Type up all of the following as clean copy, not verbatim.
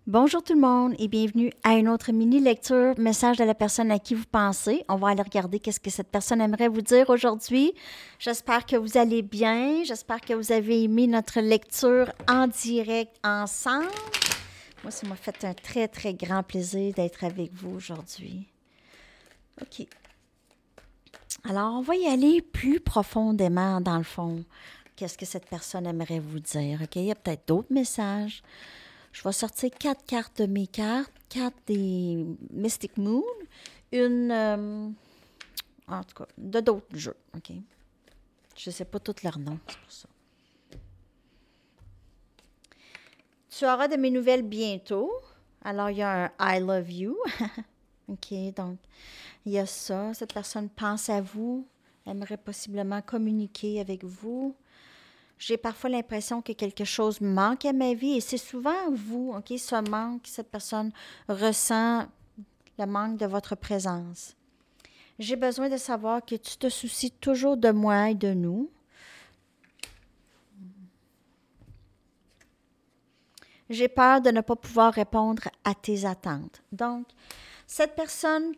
Bonjour tout le monde et bienvenue à une autre mini-lecture, message de la personne à qui vous pensez. On va aller regarder qu'est-ce que cette personne aimerait vous dire aujourd'hui. J'espère que vous allez bien, j'espère que vous avez aimé notre lecture en direct ensemble. Moi, ça m'a fait un très, très grand plaisir d'être avec vous aujourd'hui. OK. Alors, on va y aller plus profondément dans le fond. Qu'est-ce que cette personne aimerait vous dire? OK, il y a peut-être d'autres messages. Je vais sortir 4 cartes de mes cartes, 4 des Mystic Moon, une, en tout cas, de d'autres jeux, OK? Je ne sais pas tous leurs noms, c'est pour ça. Tu auras de mes nouvelles bientôt. Alors, il y a un I love you. OK, donc, il y a ça. Cette personne pense à vous, aimerait possiblement communiquer avec vous. J'ai parfois l'impression que quelque chose manque à ma vie et c'est souvent vous, OK, ce manque, cette personne ressent le manque de votre présence. J'ai besoin de savoir que tu te soucies toujours de moi et de nous. J'ai peur de ne pas pouvoir répondre à tes attentes. Donc, cette personne,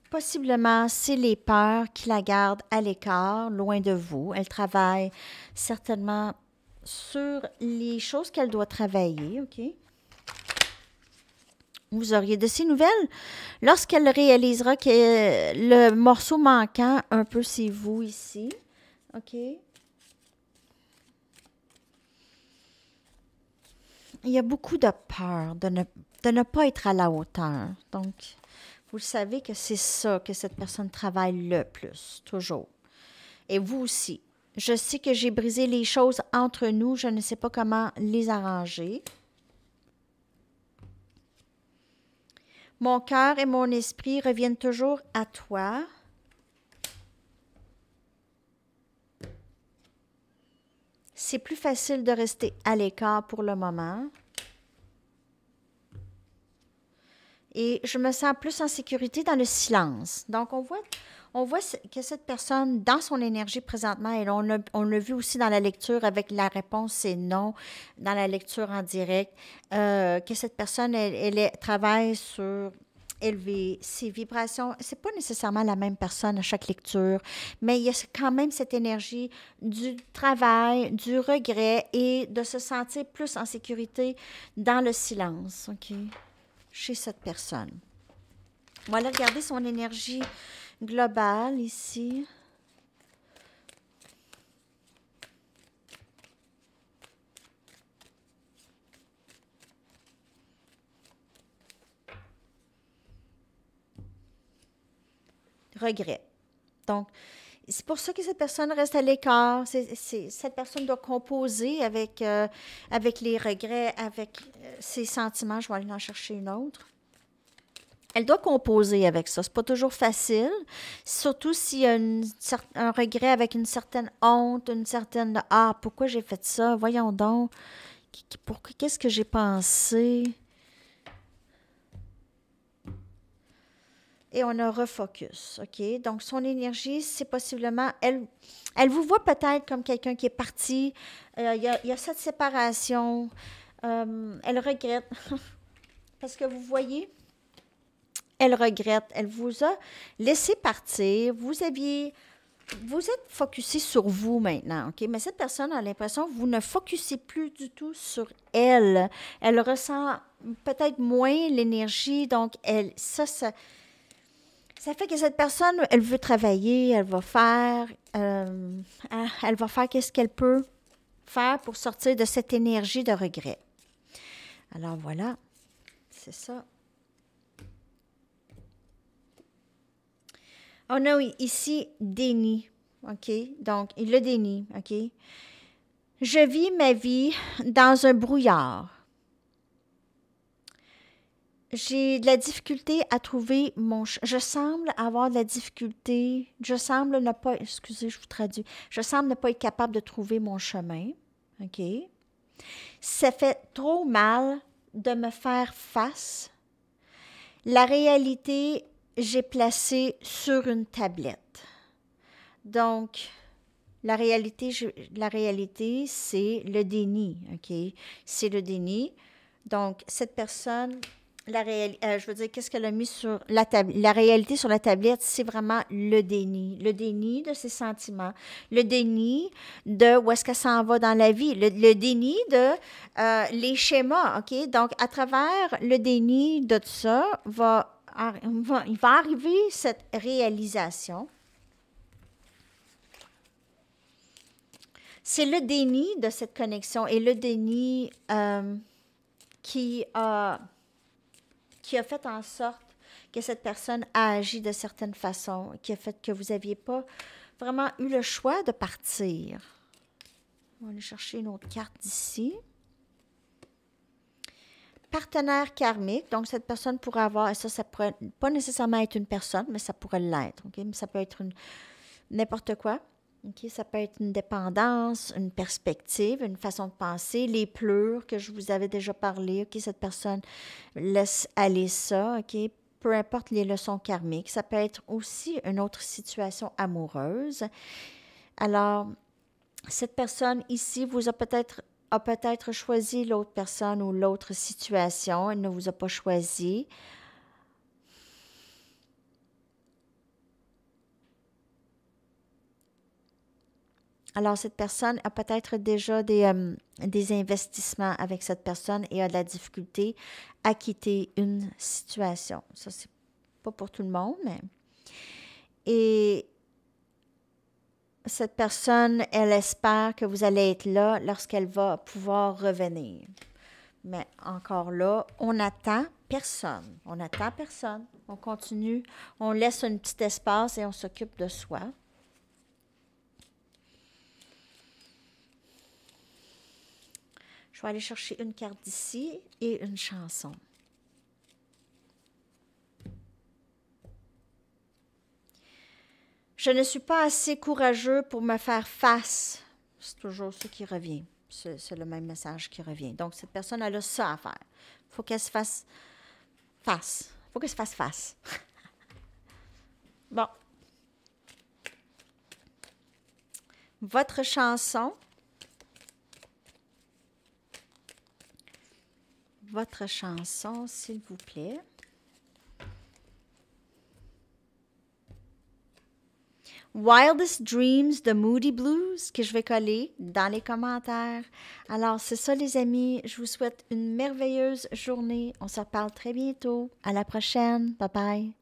possiblement, c'est les peurs qui la gardent à l'écart, loin de vous. Elle travaille certainement sur les choses qu'elle doit travailler, OK? Vous auriez de ces nouvelles lorsqu'elle réalisera que le morceau manquant, un peu, c'est vous ici, OK? Il y a beaucoup de peur de ne pas être à la hauteur. Donc, vous savez que c'est ça que cette personne travaille le plus, toujours. Et vous aussi. Je sais que j'ai brisé les choses entre nous. Je ne sais pas comment les arranger. Mon cœur et mon esprit reviennent toujours à toi. C'est plus facile de rester à l'écart pour le moment. Et je me sens plus en sécurité dans le silence. Donc, on voit que cette personne, dans son énergie présentement, et on l'a vu aussi dans la lecture avec la réponse c'est non, dans la lecture en direct, que cette personne, travaille sur élever ses vibrations. C'est pas nécessairement la même personne à chaque lecture, mais il y a quand même cette énergie du travail, du regret et de se sentir plus en sécurité dans le silence, OK? Chez cette personne. On va aller regarder son énergie globale ici. Regret. Donc, c'est pour ça que cette personne reste à l'écart. Cette personne doit composer avec les regrets, avec ses sentiments. Je vais aller en chercher une autre. Elle doit composer avec ça. C'est pas toujours facile, surtout s'il y a un regret avec une certaine honte, une certaine ah, pourquoi j'ai fait ça? Voyons donc. Qu'est-ce que j'ai pensé? Et on a refocus, OK? Donc, son énergie, c'est possiblement... Elle vous voit peut-être comme quelqu'un qui est parti. Il y a cette séparation. Elle regrette. Parce que vous voyez, elle regrette. Elle vous a laissé partir. Vous êtes focusé sur vous maintenant, OK? Mais cette personne a l'impression que vous ne focussez plus du tout sur elle. Elle ressent peut-être moins l'énergie. Donc, ça fait que cette personne, elle veut travailler, elle va faire qu'est-ce qu'elle peut faire pour sortir de cette énergie de regret. Alors voilà, c'est ça. On a ici déni, OK? Donc, le déni, OK? Je vis ma vie dans un brouillard. J'ai de la difficulté à trouver je semble avoir de la difficulté. Je semble ne pas... Excusez, je vous traduis. Je semble ne pas être capable de trouver mon chemin. OK? Ça fait trop mal de me faire face. La réalité, j'ai placé sur une tablette. Donc, la réalité, c'est le déni. OK? C'est le déni. Donc, cette personne, je veux dire, qu'est-ce qu'elle a mis sur la tablette? La réalité sur la tablette, c'est vraiment le déni. Le déni de ses sentiments. Le déni de où est-ce qu'elle s'en va dans la vie. Le déni de les schémas, OK? Donc, à travers le déni de tout ça, il va arriver cette réalisation. C'est le déni de cette connexion et le déni qui a fait en sorte que cette personne a agi de certaines façons, qui a fait que vous n'aviez pas vraiment eu le choix de partir. On va aller chercher une autre carte d'ici. Partenaire karmique, donc cette personne pourrait avoir, et ça pourrait pas nécessairement être une personne, mais ça pourrait l'être, OK? Mais ça peut être n'importe quoi. Okay, ça peut être une dépendance, une perspective, une façon de penser, les pleurs que je vous avais déjà parlé. OK, cette personne laisse aller ça. OK, peu importe les leçons karmiques. Ça peut être aussi une autre situation amoureuse. Alors, cette personne ici vous a peut-être choisi l'autre personne ou l'autre situation. Elle ne vous a pas choisi. Alors, cette personne a peut-être déjà des investissements avec cette personne et a de la difficulté à quitter une situation. Ça, c'est pas pour tout le monde, mais... Et cette personne, elle espère que vous allez être là lorsqu'elle va pouvoir revenir. Mais encore là, on n'attend personne. On n'attend personne. On continue. On laisse un petit espace et on s'occupe de soi. Je vais aller chercher une carte d'ici et une chanson. Je ne suis pas assez courageux pour me faire face. C'est toujours ce qui revient. C'est le même message qui revient. Donc, cette personne, elle a ça à faire. Il faut qu'elle se fasse face. Il faut qu'elle se fasse face. Bon. Votre chanson. Votre chanson, s'il vous plaît. Wildest Dreams de Moody Blues que je vais coller dans les commentaires. Alors, c'est ça les amis. Je vous souhaite une merveilleuse journée. On se reparle très bientôt. À la prochaine. Bye bye.